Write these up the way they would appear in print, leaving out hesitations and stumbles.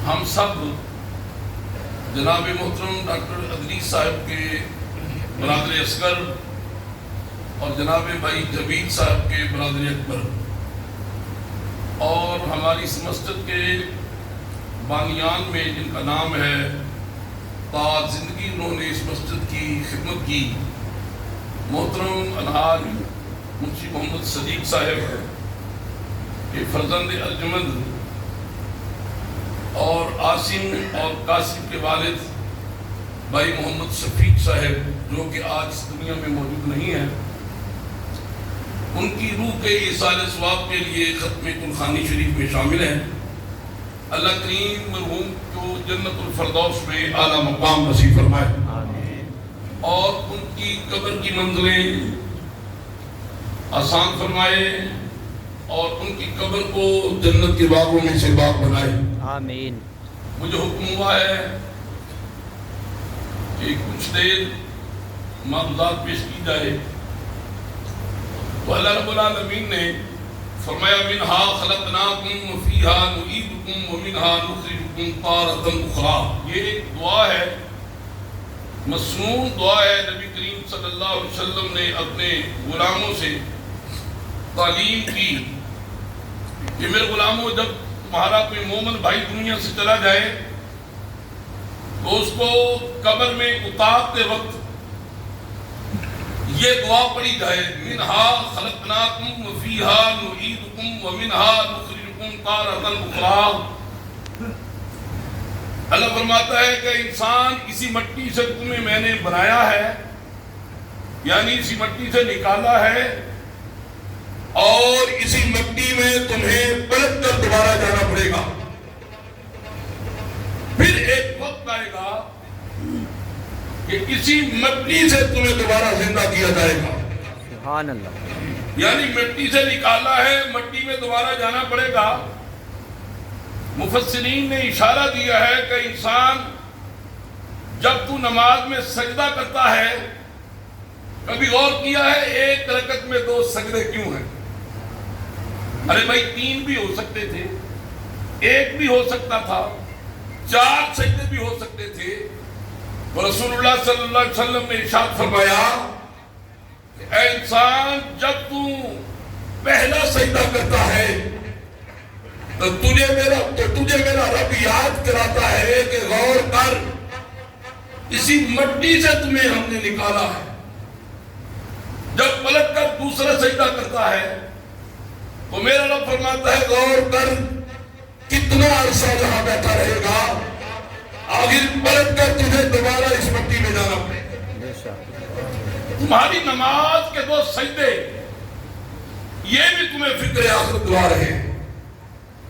ہم سب جناب محترم ڈاکٹر ادریس صاحب کے برادر اصغر اور جناب بھائی جاوید صاحب کے برادر اکبر اور ہماری اس مسجد کے بانیان میں جن کا نام ہے تا زندگی انہوں نے اس مسجد کی خدمت کی، محترم الحاج منشی محمد صدیق صاحب یہ فرزند ارجمند اور عاصم اور قاسم کے والد بھائی محمد شفیق صاحب جو کہ آج اس دنیا میں موجود نہیں ہیں، ان کی روح کے ایصال ثواب کے لیے ختم گلخانی شریف میں شامل ہیں۔ اللہ کریم مرحوم کو جنت الفردوس میں اعلیٰ مقام نصیب فرمائے اور ان کی قبر کی منزلیں آسان فرمائے اور ان کی قبر کو جنت کے باغوں میں سے باغ بنائے، آمین۔ مجھے حکم ہوا ہے کہ کچھ دیر معروضات پیش کی جائے، تو اللہ رب العالمین نے فرمایا منہا خلقناکم وفیہا نعیدکم ومنہا نخرجکم تارۃ اخری۔ یہ ایک دعا ہے، مسنون دعا ہے، نبی کریم صلی اللہ علیہ وسلم نے اپنے غلاموں سے تعلیم کی کہ میرے غلاموں جب تمہارا کوئی مومن بھائی دنیا سے چلا جائے تو اس کو قبر میں اتارتے وقت یہ دعا پڑھی جائے منہا خلقناکم وفیہا نعیدکم ومنہا نخرجکم تارۃ اخری۔ اللہ فرماتا ہے کہ انسان اسی مٹی سے تمہیں میں نے بنایا ہے، یعنی اسی مٹی سے نکالا ہے اور اسی مٹی میں تمہیں پلٹ کر دوبارہ جانا پڑے گا۔ پھر ایک وقت آئے گا کہ اسی مٹی سے تمہیں دوبارہ زندہ کیا جائے گا۔ سبحان اللہ۔ یعنی مٹی سے نکالا ہے، مٹی میں دوبارہ جانا پڑے گا۔ مفسرین نے اشارہ دیا ہے کہ انسان جب تو نماز میں سجدہ کرتا ہے، کبھی غور کیا ہے ایک رکعت میں 2 سجدے کیوں ہیں؟ ارے بھائی 3 بھی ہو سکتے تھے، 1 بھی ہو سکتا تھا، 4 سجدے بھی ہو سکتے تھے۔ رسول اللہ صلی اللہ علیہ وسلم نے ارشاد فرمایا کہ اے انسان جب تو پہلا سجدہ کرتا ہے تو تجھے میرا رب یاد کراتا ہے کہ غور کر اسی مٹی سے تمہیں ہم نے نکالا ہے۔ جب پلٹ کر دوسرا سجدہ کرتا ہے تو میرا رب فرماتا ہے غور کر کتنا عرصہ جہاں بیٹھا رہے گا، آخر پلٹ کر تجھے دوبارہ اس مٹی میں جانا پڑے گا۔ تمہاری نماز کے 2 سجدے یہ بھی تمہیں فکر آخرت دلا رہے ہیں۔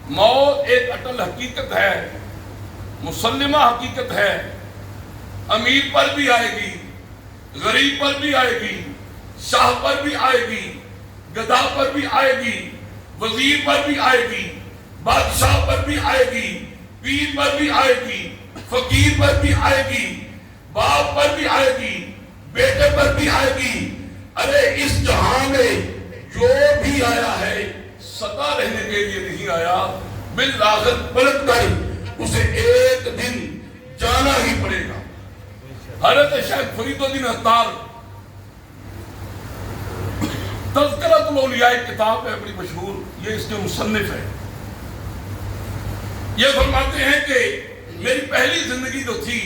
موت ایک اٹل حقیقت ہے، مسلمہ حقیقت ہے، امیر پر بھی آئے گی، غریب پر بھی آئے گی، شاہ پر بھی آئے گی، گدھا پر بھی آئے گی، وزیر پر بھی آئے گی، بادشاہ پر بھی آئے گی، پیر پر بھی آئے گی، فقیر پر بھی آئے گی، باپ پر بھی آئے گی، بیٹے پر بھی آئے گی۔ ارے اس جہاں میں جو بھی آیا ہے سدا رہنے کے لیے نہیں آیا، بالآخر پلٹ کر اسے ایک دن جانا ہی پڑے گا۔ حضرت شیخ فرید الدین عطار تذکرۃ الاولیاء کتاب ہے بڑی مشہور، یہ اس کے مصنف ہے۔ یہ فرماتے ہیں کہ میری پہلی زندگی جو تھی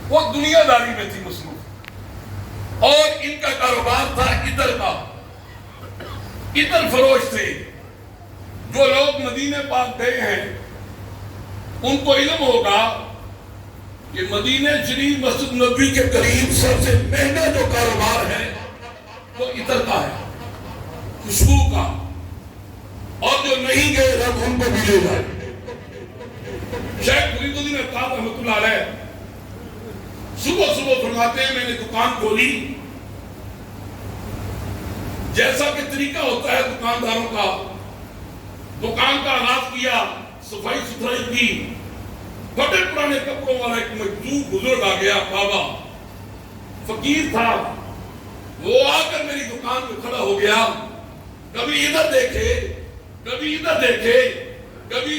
وہ دنیا داری میں تھی مصروف، اور ان کا کاروبار تھا عطر کا، عطر فروش تھے۔ جو لوگ مدینہ پاک گئے ہیں ان کو علم ہوگا کہ مدینہ شریف مسجد نبوی کے قریب سب سے مہنگا جو کاروبار ہے وہ عطر کا ہے، خوشبو کا، اور جو نہیں گئے رب ان کو بھی لے جائے۔ شیخ فرید الدین عطار رحمۃ اللہ علیہ صبح صبح فرماتے ہیں میں نے دکان کھولی، جیسا کہ طریقہ ہوتا ہے دکانداروں کا، دکان کا آغاز کیا، صفائی ستھرائی کی، بڑے پرانے کپڑوں والا ایک مجذوب بزرگ آ گیا، بابا فقیر تھا، وہ آ کر میری دکان پہ کھڑا ہو گیا، کبھی ادھر دیکھے کبھی ادھر دیکھے، کبھی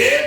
1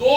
2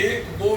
1-2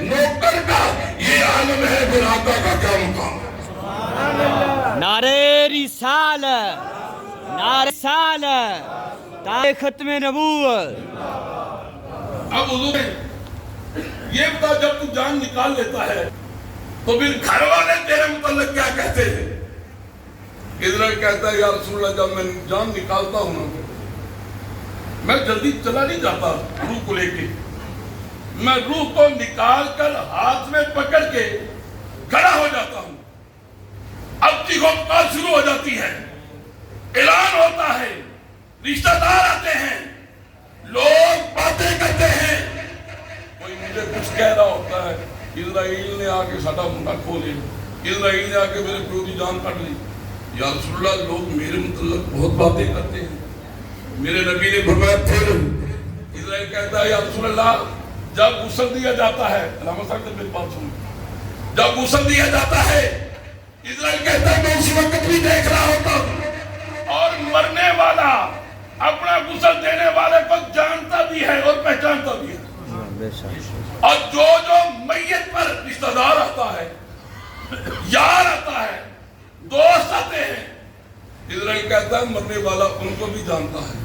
نوکر کا یہ عالم ہے، پھر آقا کا کیا مقام ہے؟ نعرہ رسالت، نعرہ رسالت، تائے ختم نبوت۔ اب حضور یہ بتا، جب تو جان نکال لیتا ہے تو پھر گھر والے تیرے متعلق کیا کہتے ہیں؟ ادھر کہتا ہے یا رسول اللہ جب میں جان نکالتا ہوں نا، میں جلدی چلا نہیں جاتا روح کو لے کے، میں روح کو نکال کر ہاتھ میں پکڑ کے کھڑا ہو جاتا ہوں۔ اب چیخو پکار شروع ہو جاتی ہے، اعلان ہوتا ہے، رشتہ دار آتے ہیں، لوگ باتیں کرتے ہیں، کوئی مجھے کچھ کہہ رہا ہوتا ہے، اسرائیل نے آ کے ساڈا منڈا کھولے، اسرائیل نے آ کے میرے پیو کی جان کٹ لی۔ یا رسول اللہ لوگ میرے متعلق بہت باتیں کرتے ہیں۔ میرے نبی نے فرمایا پھر اسرائیل کہتا ہے یا رسول اللہ جب غسل دیا جاتا ہے، علامہ صاحب نے میری بات سنی، جب غسل دیا جاتا ہے اسرائیل کہتا ہے میں اسی وقت بھی دیکھ رہا ہوتا ہوں، اور مرنے والا اپنا غسل دینے والے کو جانتا بھی ہے اور پہچانتا بھی ہے، اور جو میت پر رشتہ دار آتا ہے، یار آتا ہے، دوست آتے ہیں، اسرائیل کہتا ہے مرنے والا ان کو بھی جانتا ہے۔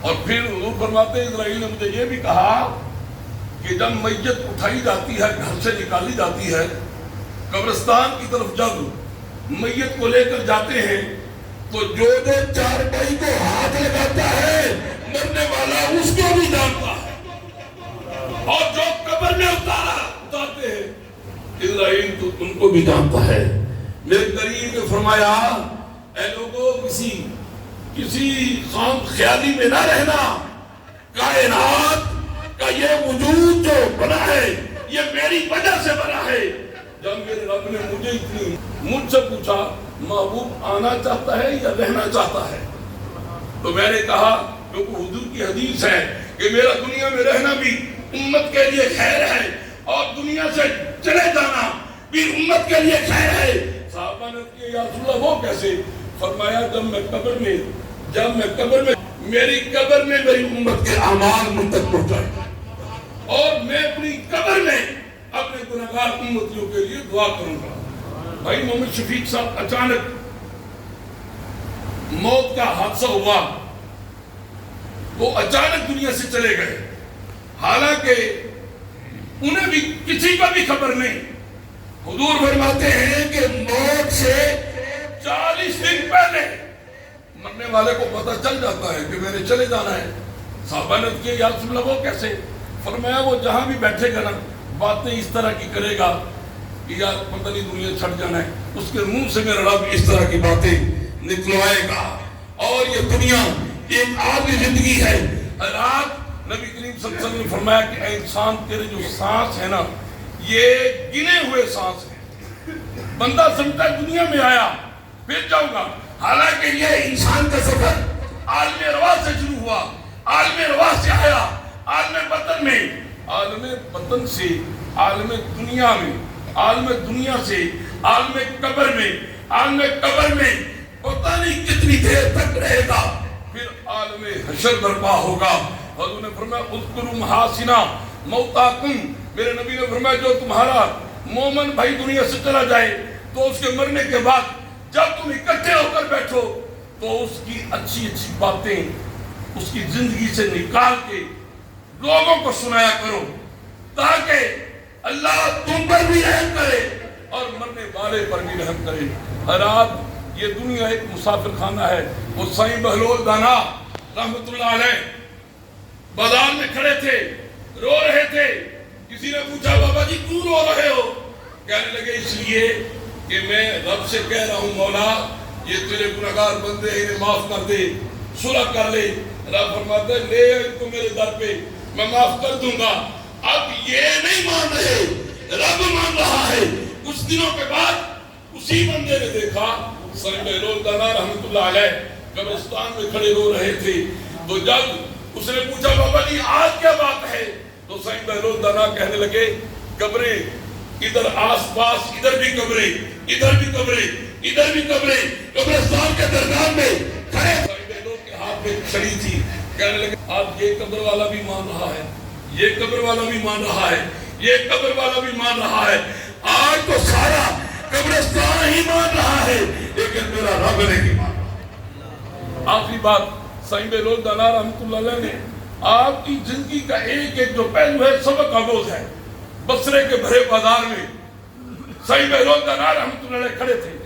اور پھر حضور فرماتے ہیں اسرائیل نے مجھے یہ بھی کہا کہ جب میت اٹھائی جاتی ہے، گھر سے نکالی جاتی ہے، قبرستان کی طرف جب میت کو لے کر جاتے ہیں تو جو چار بھائی کو ہاتھ لگاتا ہے مرنے والا اس کو بھی جانتا ہے، اور جو قبر میں اتارتے ہیں اسرائیل تو ان کو بھی جانتا ہے۔ میرے کریم نے فرمایا اے لوگوں کسی خام خیالی میں نہ رہنا، کائنات کا یہ وجود جو بنا ہے یہ میری وجہ سے بنا ہے۔ جب میرے رب نے مجھ سے پوچھا محبوب آنا چاہتا ہے یا رہنا چاہتا ہے، تو میں نے کہا کیونکہ حضور کی حدیث ہے کہ میرا دنیا میں رہنا بھی امت کے لیے خیر ہے اور دنیا سے چلے جانا بھی امت کے لیے خیر ہے۔ صحابہ نے کہا یا رسول اللہ وہ کیسے؟ فرمایا جب میں قبر میں میری قبر میں میری امت کے اعمال مجھ تک پہنچائے، اور میں اپنی قبر میں اپنے گناہگار امتیوں کے لیے دعا کروں گا۔ بھائی محمد شفیق صاحب اچانک موت کا حادثہ ہوا، وہ اچانک دنیا سے چلے گئے، حالانکہ انہیں بھی کسی کو بھی خبر نہیں۔ حضور فرماتے ہیں کہ موت سے 40 دن پہلے مرنے والے کو پتہ چل جاتا ہے کہ میں نے چلے جانا ہے۔ صحابہ نے کہا یا رسول اللہ وہ کیسے؟ فرمایا وہ جہاں بھی بیٹھے گا نا باتیں اس طرح کی کرے گا کہ یار پتہ نہیں دنیا چھٹ جانا ہے، اس کے منہ سے میرا رب اس طرح کی باتیں نکلوائے گا۔ اور یہ دنیا ایک عارضی زندگی ہے۔ رات نبی کریم صلی اللہ علیہ وسلم نے فرمایا کہ اے انسان تیرے جو سانس ہے نا یہ گنے ہوئے سانس ہیں۔ بندہ سمجھتا ہے دنیا میں آیا پھر جاؤں گا، حالانکہ یہ انسان کا سفر عالم روا سے شروع ہوا، عالم روا سے آیا عالم بطن میں، عالم بطن سے عالم دنیا میں، عالم دنیا سے عالم قبر میں، عالم قبر میں پتہ نہیں کتنی دیر تک رہے گا، پھر عالم حشر برپا ہوگا۔ حضور نے فرمایا اذکروا محاسنا موتاکم، میرے نبی نے فرمایا جو تمہارا مومن بھائی دنیا سے چلا جائے تو اس کے مرنے کے بعد جب تم اکٹھے ہو کر بیٹھو تو اس کی اچھی اچھی باتیں اس کی زندگی سے نکال کے لوگوں کو سنایا کرو، تاکہ اللہ تم پر بھی رحم کرے اور مرنے والے پر بھی رحم کرے۔ حضرات یہ دنیا ایک مسافر خانہ ہے۔ وہ سائیں بہلول دانا رحمت اللہ علیہ بازار میں کھڑے تھے، رو رہے تھے۔ کسی نے پوچھا بابا جی کیوں رو رہے ہو؟ کہنے لگے اس لیے کہ میں رب سے کہہ رہا ہوں مولا یہ تیرے گناہگار بندے انہیں معاف کر دے، صلح کر لے۔ رب فرماتا ہے لے ان کو میرے در پہ، میں معاف کر دوں گا۔ اب یہ نہیں مان رہے، رب مان رہا ہے۔ کچھ دنوں کے بعد اسی بندے نے دیکھا سائیں بہلول دانا رحمت اللہ علیہ قبرستان میں کھڑے رو رہے تھے، تو جب اس نے پوچھا بابا جی آج کیا بات ہے؟ تو سائیں بہلول دانا کہنے لگے قبریں ادھر آس پاس، ادھر بھی قبریں، ادھر بھی قبریں، ادھر بھی قبریں، قبرستان کے درمیان میں کھڑے۔ سائیں بہلول کے ہاتھ میں چھڑی تھی، کہنے لگے آج یہ قبر والا بھی مان رہا ہے، یہ قبر والا بھی مان رہا ہے, یہ قبر والا بھی مان رہا ہے. آج تو سارا قبرستان ہی مان رہا ہے, لیکن میرا رب نہیں مان رہا. آخری بات, سائیں بہلول دانا رحمت اللہ علیہ نے آپ کی زندگی کا ایک ایک جو پہلو ہے سبق آموز ہے. بصرے کے بھرے بازار میں سائیں بہلول دانا رحمت اللہ علیہ کھڑے تھے.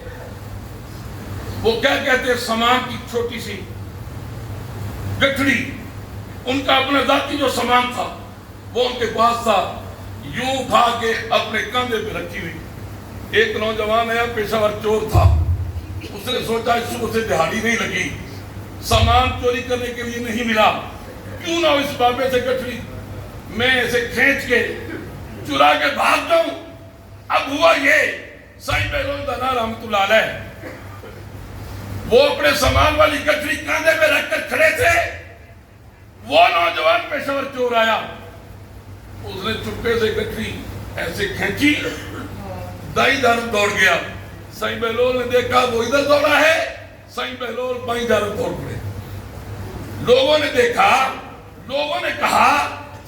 وہ کیا کہتے ہیں, سامان کی چھوٹی سی گٹھڑی, ان کا اپنا ذاتی جو سامان تھا وہ ان کے پاس تھا, یوں اٹھا کے اپنے کندھے پہ رکھی ہوئی. ایک نوجوان ہے, پیشہ ور چور تھا, اس نے سوچا اس صبح سے دہاڑی نہیں لگی, سامان چوری کرنے کے لیے نہیں ملا, کیوں نہ اس بابے سے گٹھڑی میں اسے کھینچ کے چرا کے بھاگ جاؤں. اب ہوا یہ, سائیں بہلول دانا رحمت اللہ علیہ وہ اپنے سامان والی گٹھڑی کاندھے پہ رکھ کر کھڑے تھے, وہ نوجوان پیشہ ور چور آیا, اس نے چپکے سے گٹھڑی ایسے کھینچی, دائیں جانب دوڑ گیا. سائیں بہلول نے دیکھا وہ ادھر دوڑا ہے, سائیں بہلول بائیں جانب دوڑ پڑے. لوگوں نے دیکھا, لوگوں نے کہا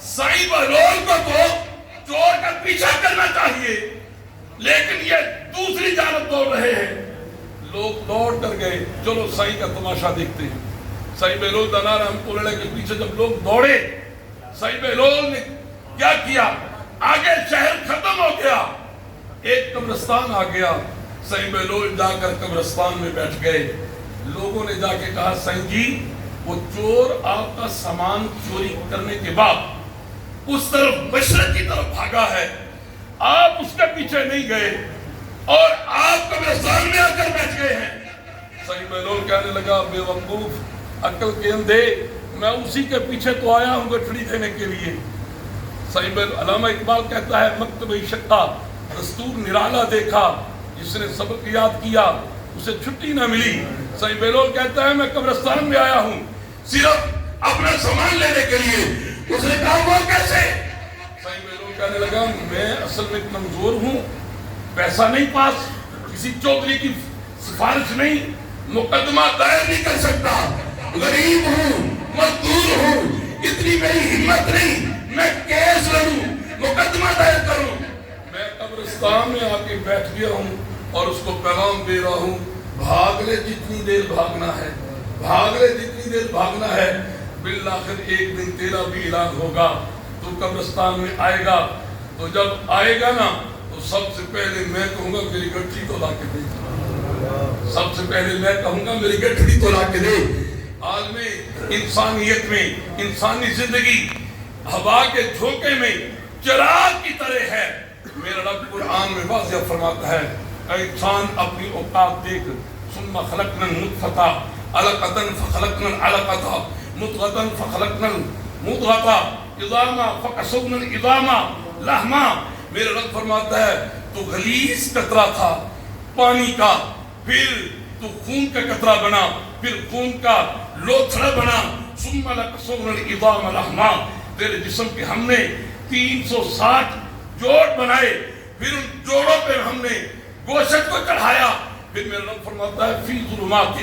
سائیں بہلول کو تو چور کا پیچھا کرنا چاہیے, لیکن یہ دوسری جانب دوڑ رہے ہیں. لوگ دوڑ کر گئے, چلو سائیں کا تماشا دیکھتے ہیں. سائیں بہلول دانا رحمت اللہ علیہ کے پیچھے جب لوگ دوڑے, سائیں بہلول نے کیا کیا, آگے شہر ختم ہو گیا, ایک قبرستان آ گیا. سائیں بہلول جا کر قبرستان میں بیٹھ گئے. لوگوں نے جا کے کہا سائیں جی وہ چور آپ کا سامان چوری کرنے کے بعد اس طرف مشرق کی طرف بھاگا ہے, آپ اس کے پیچھے نہیں گئے اور آپ قبرستان میں آ کر بیٹھ گئے ہیں. سائیں بہلول کہنے لگا بے وقوف عقل کے اندھے, میں اسی کے پیچھے تو آیا ہوں گٹھڑی دینے کے لیے. سائیں بہلول, علامہ اقبال کہتا ہے مکتب شقہ دستور نرالا دیکھا, جس نے سبق یاد کیا اسے چھٹی نہ ملی. سائیں بہلول کہتا ہے میں قبرستان میں آیا ہوں صرف اپنا سامان لینے کے لیے. اس نے کہا وہ کیسے؟ سائیں بہلول کہنے لگا میں اصل میں کمزور ہوں, پیسہ نہیں پاس, کسی چودھری کی سفارش نہیں, مقدمہ دائر نہیں کر سکتا, غریب ہوں, مزدور ہوں, اتنی میری ہمت نہیں میں کیس لڑوں, مقدمہ دائر کروں. میں قبرستان میں آ کے بیٹھ گیا ہوں اور اس کو پیغام دے رہا ہوں, بھاگ لے جتنی دیر بھاگنا ہے, بھاگ لے جتنی دیر بھاگنا ہے, بالآخر ایک دن تیرا بھی علاج ہوگا. تو قبرستان میں آئے گا, تو جب آئے گا نا تو سب سے پہلے میں کہوں گا میری گٹھڑی تو لا کے دے, سب سے پہلے میں کہوں گا میری گٹھڑی تو لا کے دے. عالم انسانیت میں انسانی زندگی ہوا کے جھونکے میں چراغ کی طرح ہے. میرا رب قرآن میں واضح فرماتا ہے اے انسان اپنی اوقات دیکھ, ثم خلقنا النطفة علقة فخلقنا العلقة مضغة فخلقنا المضغة عظاما فكسونا العظام لحما. میرا رب فرماتا ہے تو غلیظ قطرہ تھا پانی کا, پھر تو خون کا قطرہ بنا, پھر خون کا لوتھڑا بنا, ثم لكسونا العظام لحما. تیرے جسم کے ہم نے 360 جوڑ بنائے, پھر ان جوڑوں پہ ہم نے گوشت کو چڑھایا. پھر میرا رب فرماتا ہے فی ظلمات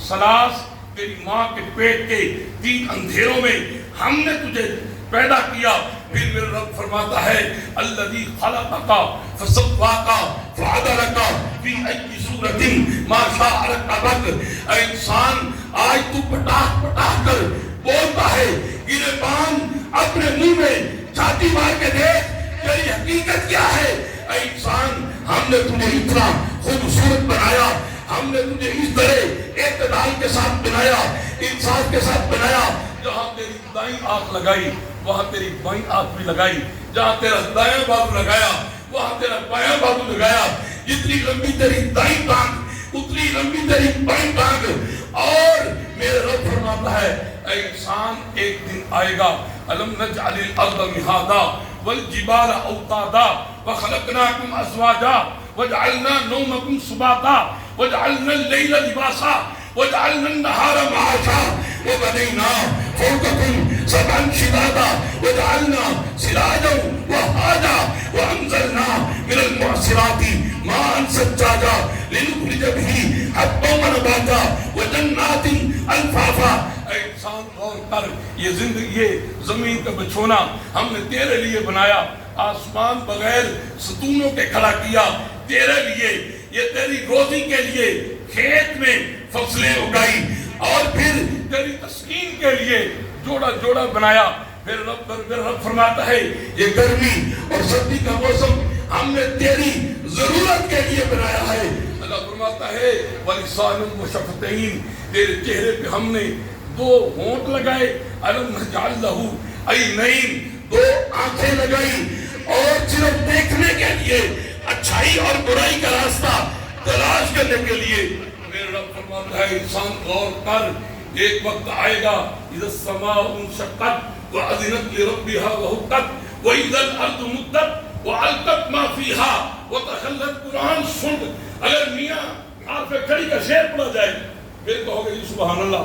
ثلاث, تیری ماں کے پیٹ کے 3 اندھیروں میں ہم نے تجھے پیدا کیا. پھر میرا رب فرماتا ہے الذی خلقک فسواک فعدلک فی ای صورت ما شاء رکبک. اے انسان آج تو پٹاخ پٹاخ کر بولتا ہے, گریبان اپنے منہ میں چھاتی مار کے دیکھ تیری حقیقت کیا ہے. اے انسان ہم نے تجھے اتنا خوبصورت بنایا, ہم نے تجھے اس طرح اعتدال کے ساتھ بنایا, انصاف کے ساتھ بنایا. جہاں تیری دائیں آنکھ لگائی وہاں تیری بائیں آنکھ بھی لگائی, جہاں تیرا دائیں بازو لگایا وہاں تیرا بایاں بازو لگایا. جتنی لمبی تیری دائیں ٹانگ اتنی لمبی تیری بائیں ٹانگ. اور میرے رب فرماتا ہے اے انسان ایک دن آئے گا الم نجعل الارض مہادا والجبال اوتادا وخلقناکم ازواجا وجعلنا نومکم سباتا وجعلنا اللیل لباسا وجعلنا النہار معاشا وبنینا فوقکم سبعا شدادا وجعلنا سراجا وہاجا وانزلنا من المعصرات ماء ثجاجا لنخرج به حبا ونباتا وجنات الفافا. اے انسان غور کر یہ زندگی یہ زمین کا بچھونا ہم نے تیرے لیے بنایا، آسمان بغیر ستونوں کے کھڑا کیا تیرے لیے، یہ تیری روزی کے لیے کھیت میں فصلیں اگائی، اور پھر تیری تسکین کے لیے جوڑا جوڑا بنایا۔ پھر رب فرماتا ہے یہ گرمی اور سردی کا موسم ہم نے تیری ضرورت کے لیے بنایا ہے۔ اللہ فرماتا ہے وَلِسَانٌ وَشَفَتَيْن، تیرے چہرے پہ ہم نے دو ہونٹ لگائے، أَلَمْ نَجْعَلْ لَهُ عَيْنَيْن، دو آنکھیں لگائی، اور صرف دیکھنے کے لیے، اچھائی اور برائی کا راستہ تلاش کرنے کے لیے۔ میرے رب فرماتا ہے انسان غور کر، ایک وقت آئے گا اِذَا السَّمَاءُ انشَقَّتْ وَأَذِنَتْ لِرَبِّهَا وَحُقَّتْ وَإِذَا الْأَرْضُ مُدَّتْ وَأَلْقَتْ مَا فِيهَا وَتَخَلَّتْ۔ قرآن سن، اگر میاں حرف کھڑی کا شعر پڑھا جائے پھر کہو گے سبحان اللہ،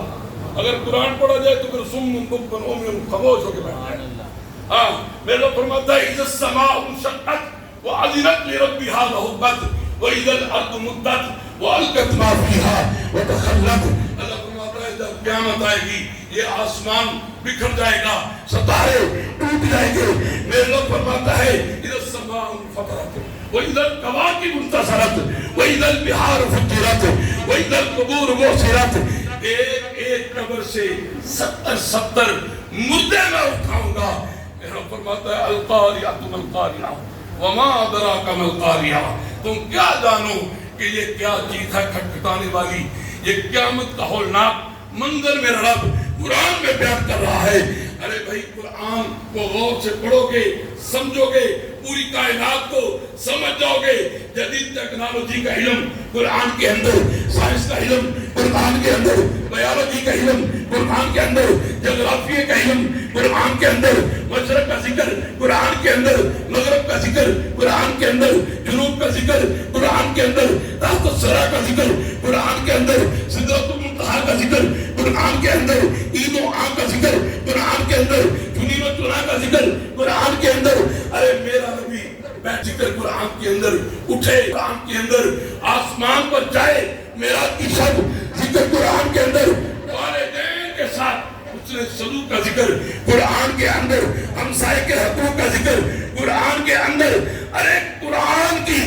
اگر قرآن پڑھا جائے تو پھر سم بکم عمی خاموش ہو کے بیٹھ جائے۔ ہاں میرے رب فرماتا ہے اِذَا السَّمَاءُ انشَقَّتْ وَأَذِنَتْ لِرَبِّهَا وَحُقَّتْ وَإِذَا الْأَرْضُ مُدَّتْ وَأَلْقَتْ مَا فِيهَا وَتَخَلَّتْ۔ اللہ فرماتا ہے جب قیامت آئے گی یہ آسمان بکھر جائے گا، ستارے ٹوٹ جائیں گے۔ میرے رب فرماتا ہے اِذَا السَّمَاءُ انفَطَرَتْ وَإِذَا الْكَوَاكِبُ انتَثَرَتْ وَإِذَا الْبِحَارُ فُجِّرَتْ وَإِذَا الْقُبُورُ بُعْثِرَتْ۔ ایک قبر سے 70 مردے میں اٹھاؤں گا۔ میرے رب فرماتا ہے القاریۃ ما القاریہ وما ادراک ما القاریہ، تم کیا جانو کہ یہ کیا چیز ہے کھٹکھٹانے والی، یہ قیامت کا ہولناک منظر میرا رب قرآن میں بیان کر رہا ہے۔ ارے بھائی قرآن کو غور سے پڑھو گے، سمجھو گے، پوری کائنات کو سمجھ جاؤ گے۔ جدید ٹیکنالوجی کا علم قرآن کے اندر، سائنس کا علم قرآن کے اندر، بیولوجی کا علم قرآن کے اندر، جغرافیہ کا علم قرآن کے اندر، مشرق کا ذکر قرآن کے اندر، مغرب کا ذکر قرآن کے اندر، جنوب کا ذکر قرآن کے اندر، تحت الثری کا ذکر قرآن کے اندر، سدرۃ المنتہیٰ کا ذکر قرآن کے اندر، عین و عام کا ذکر قرآن کے اندر، چنین و چنا کا ذکر قرآن کے اندر۔ ارے میرا نبی بیٹھ ذکر قرآن کے اندر، اٹھے قرآن کے اندر، آسمان پر جائے معراج کی شب ذکر قرآن کے اندر، والدین کے ساتھ حسن سلوک کا ذکر قرآن کے اندر، ہمسائے کے حقوق کا ذکر قرآن کے اندر۔ ارے قرآن کی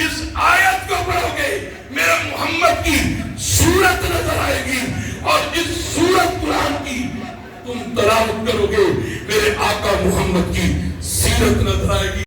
اس آیت کو پڑھو گے میرا محمد کی صورت نظر آئے گی، اور جس صورت قرآن کی تم تلاوت کرو گے میرے آقا محمد کی سیرت نظر آئے گی۔